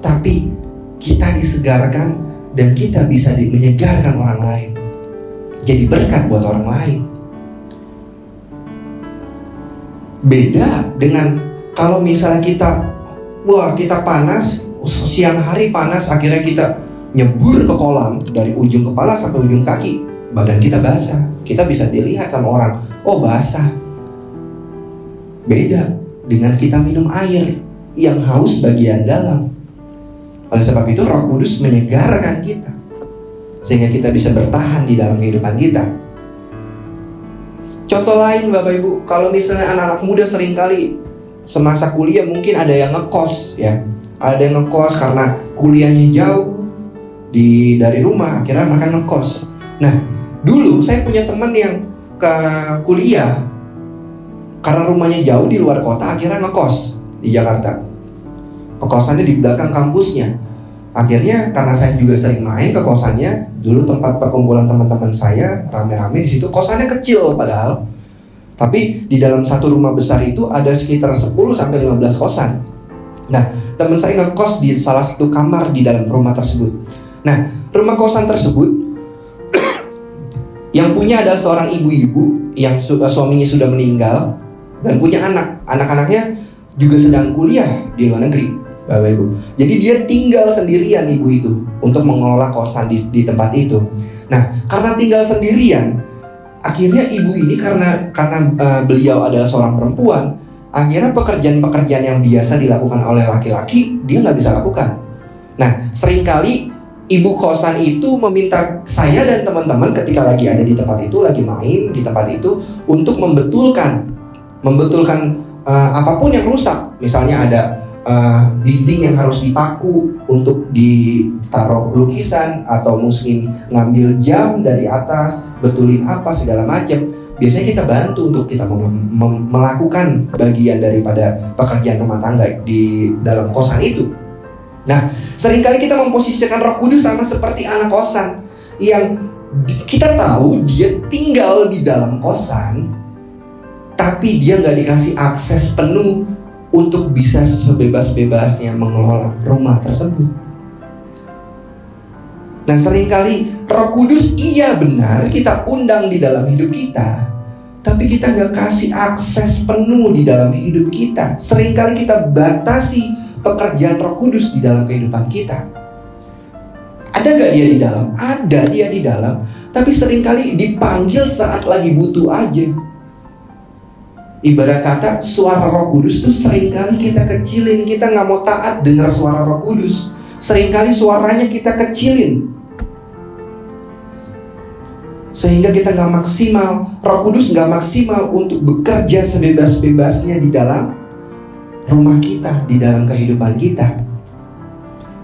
tapi kita disegarkan dan kita bisa menyegarkan orang lain, jadi berkat buat orang lain. Beda dengan kalau misalnya kita panas, siang hari panas, akhirnya kita nyebur ke kolam dari ujung kepala sampai ujung kaki, badan kita basah. Kita bisa dilihat sama orang, oh basah. Beda dengan kita minum air yang haus bagian dalam. Oleh sebab itu Roh Kudus menyegarkan kita, sehingga kita bisa bertahan di dalam kehidupan kita. Contoh lain Bapak Ibu, kalau misalnya anak-anak muda seringkali semasa kuliah mungkin ada yang ngekos ya. Ada yang ngekos karena kuliahnya jauh dari rumah, akhirnya mereka ngekos. Nah, dulu saya punya teman yang ke kuliah karena rumahnya jauh di luar kota, akhirnya ngekos di Jakarta. Kosannya di belakang kampusnya. Akhirnya karena saya juga sering main ke kosannya, dulu tempat perkumpulan teman-teman saya rame-rame di situ. Kosannya kecil padahal, tapi di dalam satu rumah besar itu ada sekitar 10-15 kosan. Nah, teman saya ngekos di salah satu kamar di dalam rumah tersebut. Nah, rumah kosan tersebut yang punya adalah seorang ibu-ibu yang suaminya sudah meninggal dan punya anak. Anak-anaknya juga sedang kuliah di luar negeri, Bapak Ibu. Jadi dia tinggal sendirian, ibu itu, untuk mengelola kosan di tempat itu. Nah, karena tinggal sendirian, akhirnya ibu ini karena beliau adalah seorang perempuan, akhirnya pekerjaan-pekerjaan yang biasa dilakukan oleh laki-laki dia nggak bisa lakukan. Nah, seringkali ibu kosan itu meminta saya dan teman-teman ketika lagi ada di tempat itu, lagi main di tempat itu, untuk membetulkan apapun yang rusak. Misalnya ada dinding yang harus dipaku untuk ditaruh lukisan, atau mungkin ngambil jam dari atas, betulin apa segala macam. Biasanya kita bantu untuk kita melakukan bagian daripada pekerjaan rumah tangga di dalam kosan itu. Nah, seringkali kita memposisikan Roh Kudus sama seperti anak kosan yang kita tahu dia tinggal di dalam kosan, tapi dia nggak dikasih akses penuh untuk bisa sebebas-bebasnya mengelola rumah tersebut. Nah, seringkali Roh Kudus iya benar kita undang di dalam hidup kita, tapi kita nggak kasih akses penuh di dalam hidup kita. Seringkali kita batasi pekerjaan Roh Kudus di dalam kehidupan kita. Ada nggak dia di dalam? Ada dia di dalam, tapi seringkali dipanggil saat lagi butuh aja. Ibarat kata suara Roh Kudus tuh seringkali kita kecilin. Kita nggak mau taat dengar suara Roh Kudus. Seringkali suaranya kita kecilin, sehingga kita nggak maksimal. Roh Kudus nggak maksimal untuk bekerja sebebas-bebasnya di dalam rumah kita, di dalam kehidupan kita.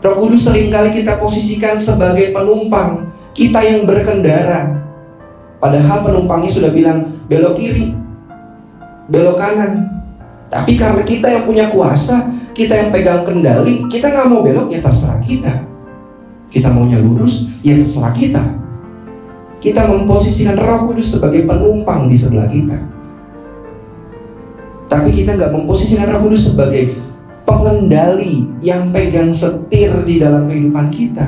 Roh Kudus seringkali kita posisikan sebagai penumpang, kita yang berkendara. Padahal penumpangnya sudah bilang belok kiri, belok kanan. Tapi karena kita yang punya kuasa, kita yang pegang kendali, kita nggak mau belok, ya terserah kita. Kita maunya lurus, ya terserah kita. Kita memposisikan Roh Kudus sebagai penumpang di sebelah kita, tapi kita nggak memposisikan Roh Kudus sebagai pengendali yang pegang setir di dalam kehidupan kita.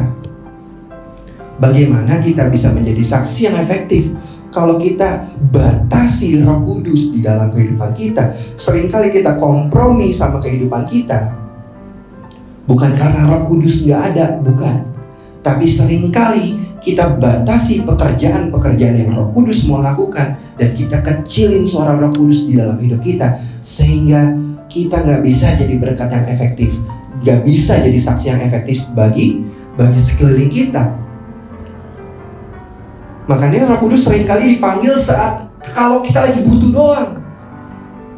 Bagaimana kita bisa menjadi saksi yang efektif kalau kita batasi Roh Kudus di dalam kehidupan kita? Seringkali kita kompromi sama kehidupan kita, bukan karena Roh Kudus nggak ada, bukan, tapi seringkali kita batasi pekerjaan-pekerjaan yang Roh Kudus mau lakukan, dan kita kecilin suara Roh Kudus di dalam hidup kita, sehingga kita nggak bisa jadi berkat yang efektif, nggak bisa jadi saksi yang efektif bagi sekeliling kita. Makanya Roh Kudus seringkali dipanggil saat kalau kita lagi butuh doang.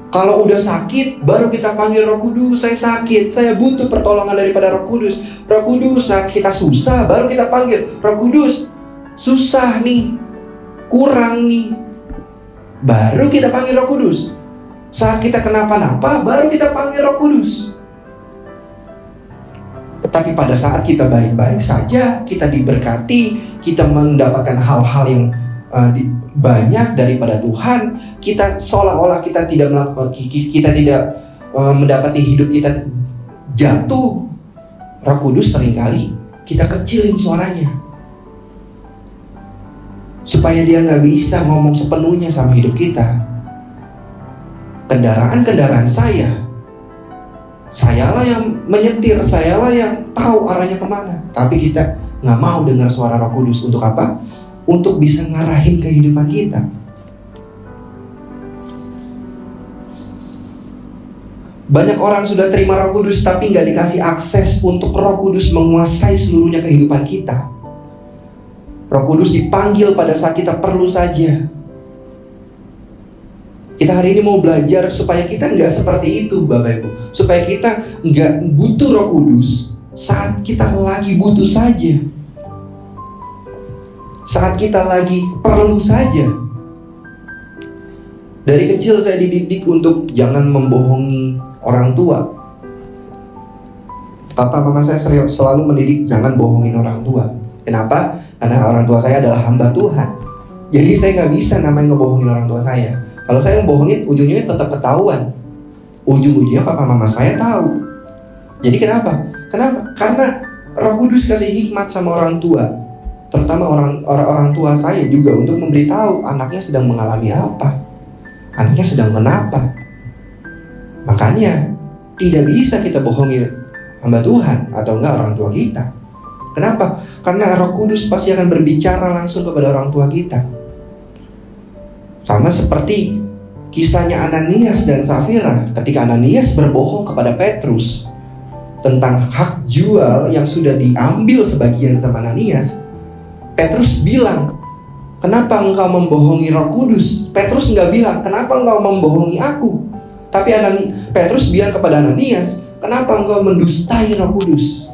Kalau udah sakit, baru kita panggil Roh Kudus. Saya sakit, saya butuh pertolongan daripada Roh Kudus. Roh Kudus, saat kita susah, baru kita panggil Roh Kudus. Susah nih, kurang nih, baru kita panggil Roh Kudus. Saat kita kenapa-napa, baru kita panggil Roh Kudus. Tetapi pada saat kita baik-baik saja, kita diberkati, kita mendapatkan hal-hal yang banyak daripada Tuhan, kita seolah-olah kita tidak melakukan, kita tidak mendapati hidup kita jatuh. Roh Kudus seringkali kita kecilin suaranya, supaya dia nggak bisa ngomong sepenuhnya sama hidup kita. Kendaraan sayalah yang menyetir, sayalah yang tahu arahnya kemana. Tapi kita nggak mau dengar suara Roh Kudus. Untuk apa? Untuk bisa ngarahin kehidupan kita. Banyak orang sudah terima Roh Kudus, tapi nggak dikasih akses untuk Roh Kudus menguasai seluruhnya kehidupan kita. Roh Kudus dipanggil pada saat kita perlu saja. Kita hari ini mau belajar supaya kita nggak seperti itu, Bapak Ibu. Supaya kita nggak butuh Roh Kudus saat kita lagi butuh saja, saat kita lagi perlu saja. Dari kecil saya dididik untuk jangan membohongi orang tua. Papa mama saya selalu mendidik jangan bohongin orang tua. Kenapa? Karena orang tua saya adalah hamba Tuhan. Jadi saya nggak bisa namanya ngebohongin orang tua saya. Kalau saya ngebohongin, ujungnya tetap ketahuan. Ujung-ujungnya papa mama saya tahu. Jadi kenapa? Karena Roh Kudus kasih hikmat sama orang tua, terutama orang tua saya juga, untuk memberitahu anaknya sedang mengalami apa, anaknya sedang kenapa. Makanya tidak bisa kita bohongi hamba Tuhan atau enggak orang tua kita. Kenapa? Karena Roh Kudus pasti akan berbicara langsung kepada orang tua kita. Sama seperti kisahnya Ananias dan Safira. Ketika Ananias berbohong kepada Petrus tentang hak jual yang sudah diambil sebagian sama Ananias, Petrus bilang, kenapa engkau membohongi Roh Kudus? Petrus nggak bilang, kenapa engkau membohongi aku? Tapi Petrus bilang kepada Ananias, kenapa engkau mendustai Roh Kudus?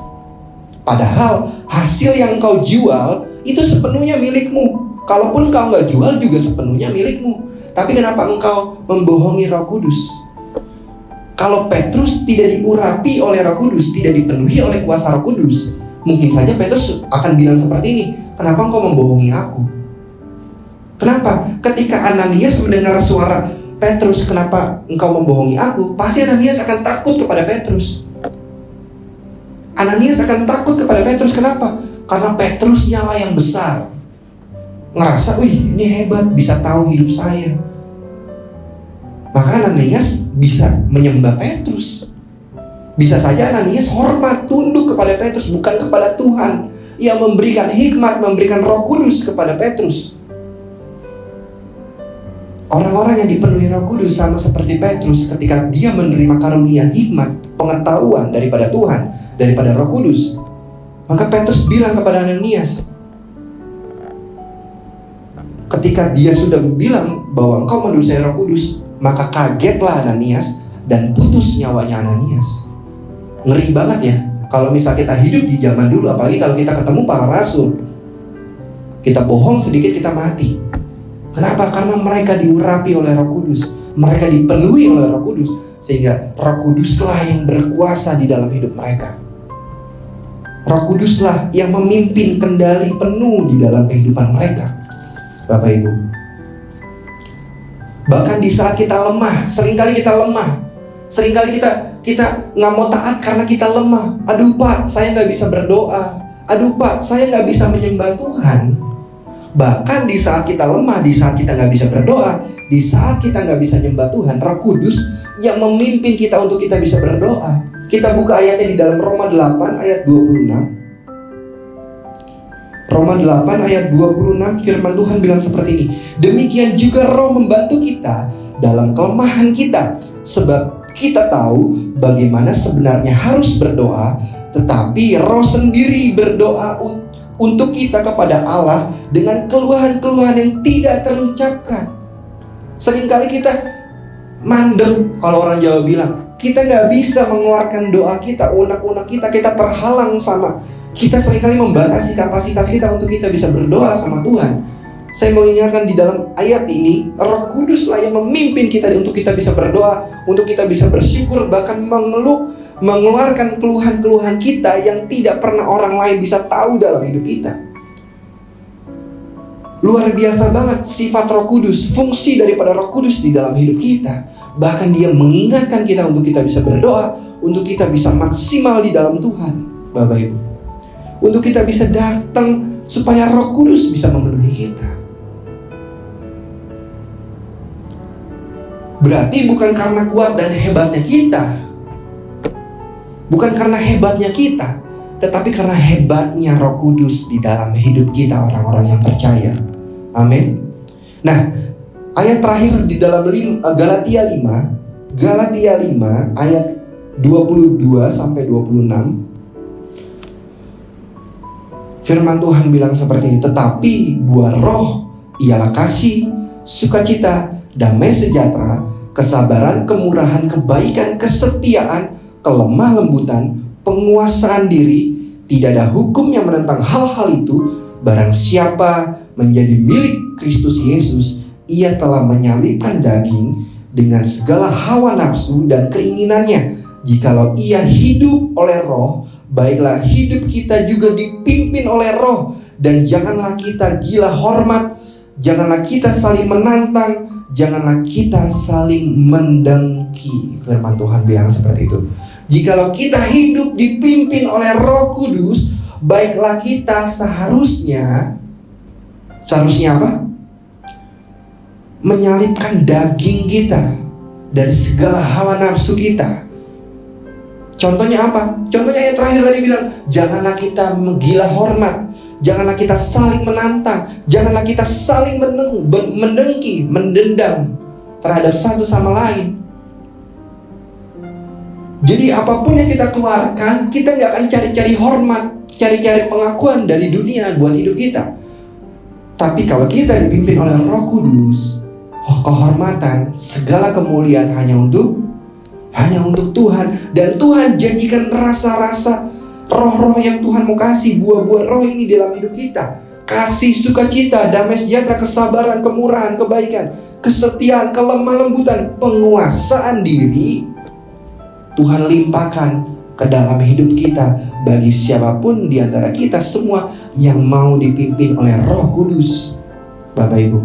Padahal hasil yang kau jual itu sepenuhnya milikmu. Kalaupun kau nggak jual juga sepenuhnya milikmu. Tapi kenapa engkau membohongi Roh Kudus? Kalau Petrus tidak diurapi oleh Roh Kudus, tidak dipenuhi oleh kuasa Roh Kudus, mungkin saja Petrus akan bilang seperti ini, kenapa engkau membohongi aku? Kenapa? Ketika Ananias mendengar suara Petrus, kenapa engkau membohongi aku? Pasti Ananias akan takut kepada Petrus. Ananias akan takut kepada Petrus. Kenapa? Karena Petrus nyala yang besar. Ngerasa, wih ini hebat, bisa tahu hidup saya. Maka Ananias bisa menyembah Petrus. Bisa saja Ananias hormat, tunduk kepada Petrus, bukan kepada Tuhan yang memberikan hikmat, memberikan Roh Kudus kepada Petrus. Orang-orang yang dipenuhi Roh Kudus sama seperti Petrus, ketika dia menerima karunia hikmat, pengetahuan daripada Tuhan, daripada Roh Kudus, maka Petrus bilang kepada Ananias, ketika dia sudah bilang bahwa engkau mendustai Roh Kudus, maka kagetlah Ananias dan putus nyawanya Ananias. Ngeri banget ya kalau misal kita hidup di zaman dulu, apalagi kalau kita ketemu para rasul. Kita bohong sedikit kita mati. Kenapa? Karena mereka diurapi oleh Roh Kudus, mereka dipenuhi oleh Roh Kudus, sehingga Roh Kuduslah yang berkuasa di dalam hidup mereka. Roh Kuduslah yang memimpin kendali penuh di dalam kehidupan mereka, Bapak Ibu. Bahkan di saat kita lemah, seringkali kita lemah, seringkali kita nggak mau taat karena kita lemah. Aduh Pak, saya nggak bisa berdoa. Aduh Pak, saya nggak bisa menyembah Tuhan. Bahkan di saat kita lemah, di saat kita nggak bisa berdoa, di saat kita nggak bisa menyembah Tuhan, Roh Kudus yang memimpin kita untuk kita bisa berdoa. Kita buka ayatnya di dalam Roma 8 ayat 26. Roma 8 ayat 26, firman Tuhan bilang seperti ini. Demikian juga Roh membantu kita dalam kelemahan kita, sebab kita tahu bagaimana sebenarnya harus berdoa, tetapi Roh sendiri berdoa untuk kita kepada Allah dengan keluhan-keluhan yang tidak terucapkan. Seringkali kita mandek, kalau orang Jawa bilang. Kita gak bisa mengeluarkan doa kita, unek-unek kita terhalang sama. Kita seringkali membatasi kapasitas kita untuk kita bisa berdoa sama Tuhan. Saya mau ingatkan di dalam ayat ini, Roh Kuduslah yang memimpin kita untuk kita bisa berdoa, untuk kita bisa bersyukur, bahkan mengeluarkan keluhan-keluhan kita yang tidak pernah orang lain bisa tahu dalam hidup kita. Luar biasa banget sifat Roh Kudus, fungsi daripada Roh Kudus di dalam hidup kita. Bahkan dia mengingatkan kita untuk kita bisa berdoa, untuk kita bisa maksimal di dalam Tuhan, Bapak Ibu. Untuk kita bisa datang supaya Roh Kudus bisa memenuhi kita. Berarti bukan karena kuat dan hebatnya kita, bukan karena hebatnya kita, tetapi karena hebatnya Roh Kudus di dalam hidup kita, orang-orang yang percaya. Amin. Nah, ayat terakhir di dalam Galatia 5 ayat 22 sampai 26. Firman Tuhan bilang seperti ini, tetapi buah roh ialah kasih, sukacita, damai sejahtera, kesabaran, kemurahan, kebaikan, kesetiaan, kelemah lembutan, penguasaan diri. Tidak ada hukum yang menentang hal-hal itu. Barang siapa menjadi milik Kristus Yesus, ia telah menyalibkan daging dengan segala hawa nafsu dan keinginannya. Jikalau ia hidup oleh Roh, baiklah hidup kita juga dipimpin oleh Roh. Dan janganlah kita gila hormat, janganlah kita saling menantang, janganlah kita saling mendengki. Firman Tuhan bilang seperti itu. Jikalau kita hidup dipimpin oleh Roh Kudus, baiklah kita seharusnya apa? Menyalibkan daging kita dari segala hawa nafsu kita. Contohnya apa? Contohnya yang terakhir tadi bilang, janganlah kita menggila hormat, janganlah kita saling menantang, janganlah kita saling mendengki, mendendam terhadap satu sama lain. Jadi apapun yang kita keluarkan, kita gak akan cari-cari hormat, cari-cari pengakuan dari dunia buat hidup kita. Tapi kalau kita dipimpin oleh Roh Kudus, kehormatan, segala kemuliaan hanya untuk Tuhan. Dan Tuhan janjikan rasa-rasa roh-roh yang Tuhan mau kasih, buah-buah roh ini dalam hidup kita. Kasih, sukacita, damai sejahtera, kesabaran, kemurahan, kebaikan, kesetiaan, kelemah lembutan, penguasaan diri. Tuhan limpahkan ke dalam hidup kita bagi siapapun di antara kita semua yang mau dipimpin oleh Roh Kudus, Bapak Ibu.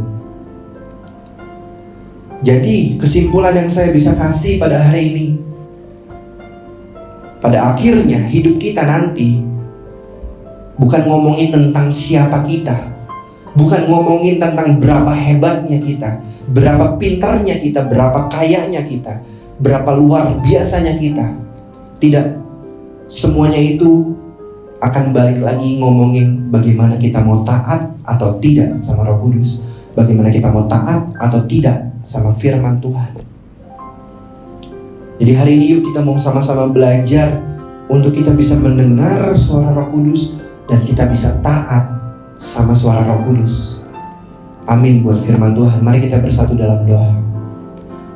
Jadi kesimpulan yang saya bisa kasih pada hari ini, pada akhirnya hidup kita nanti bukan ngomongin tentang siapa kita, bukan ngomongin tentang berapa hebatnya kita, berapa pintarnya kita, berapa kayanya kita, berapa luar biasanya kita. Tidak, semuanya itu akan balik lagi ngomongin bagaimana kita mau taat atau tidak sama Roh Kudus, bagaimana kita mau taat atau tidak sama firman Tuhan. Jadi hari ini yuk kita mau sama-sama belajar untuk kita bisa mendengar suara Roh Kudus dan kita bisa taat sama suara Roh Kudus. Amin buat firman Tuhan. Mari kita bersatu dalam doa.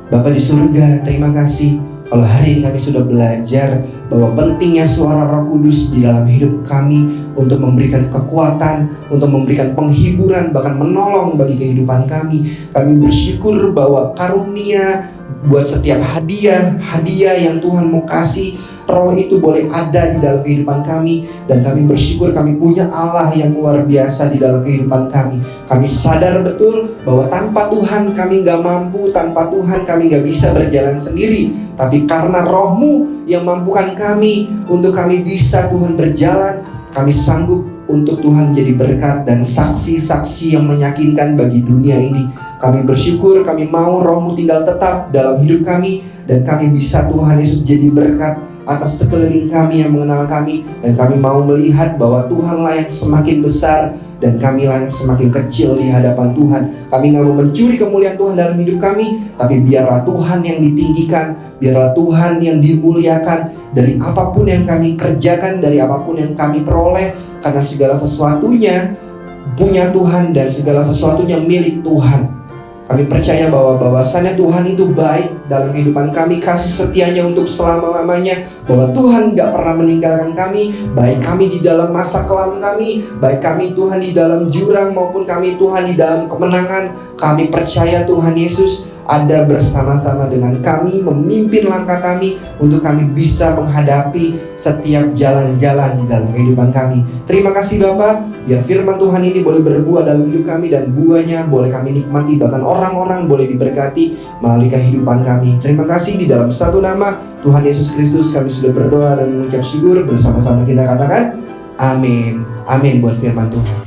Bapa di surga, terima kasih kalau hari ini kami sudah belajar bahwa pentingnya suara Roh Kudus di dalam hidup kami untuk memberikan kekuatan, untuk memberikan penghiburan, bahkan menolong bagi kehidupan kami. Kami bersyukur bahwa karunia buat setiap hadiah yang Tuhan mau kasih, Roh itu boleh ada di dalam kehidupan kami. Dan kami bersyukur kami punya Allah yang luar biasa di dalam kehidupan kami. Kami sadar betul bahwa tanpa Tuhan kami gak mampu, tanpa Tuhan kami gak bisa berjalan sendiri. Tapi karena Roh-Mu yang mampukan kami untuk kami bisa Tuhan berjalan, kami sanggup untuk Tuhan jadi berkat dan saksi-saksi yang meyakinkan bagi dunia ini. Kami bersyukur, kami mau Roh-Mu tinggal tetap dalam hidup kami, dan kami bisa Tuhan Yesus jadi berkat atas sekeliling kami yang mengenal kami. Dan kami mau melihat bahwa Tuhanlah yang semakin besar dan kamilah yang semakin kecil di hadapan Tuhan. Kami gak mau mencuri kemuliaan Tuhan dalam hidup kami, tapi biarlah Tuhan yang ditinggikan, biarlah Tuhan yang dimuliakan dari apapun yang kami kerjakan, dari apapun yang kami peroleh. Karena segala sesuatunya punya Tuhan dan segala sesuatunya milik Tuhan. Kami percaya bahwa bahwasannya Tuhan itu baik dalam kehidupan kami, kasih setianya untuk selama-lamanya, bahwa Tuhan gak pernah meninggalkan kami, baik kami di dalam masa kelam kami, baik kami Tuhan di dalam jurang maupun kami Tuhan di dalam kemenangan. Kami percaya Tuhan Yesus ada bersama-sama dengan kami, memimpin langkah kami untuk kami bisa menghadapi setiap jalan-jalan di dalam kehidupan kami. Terima kasih Bapa, biar firman Tuhan ini boleh berbuah dalam hidup kami, dan buahnya boleh kami nikmati, bahkan orang-orang boleh diberkati melalui kehidupan kami. Terima kasih, di dalam satu nama Tuhan Yesus Kristus kami sudah berdoa dan mengucap syukur. Bersama-sama kita katakan amin. Amin buat firman Tuhan.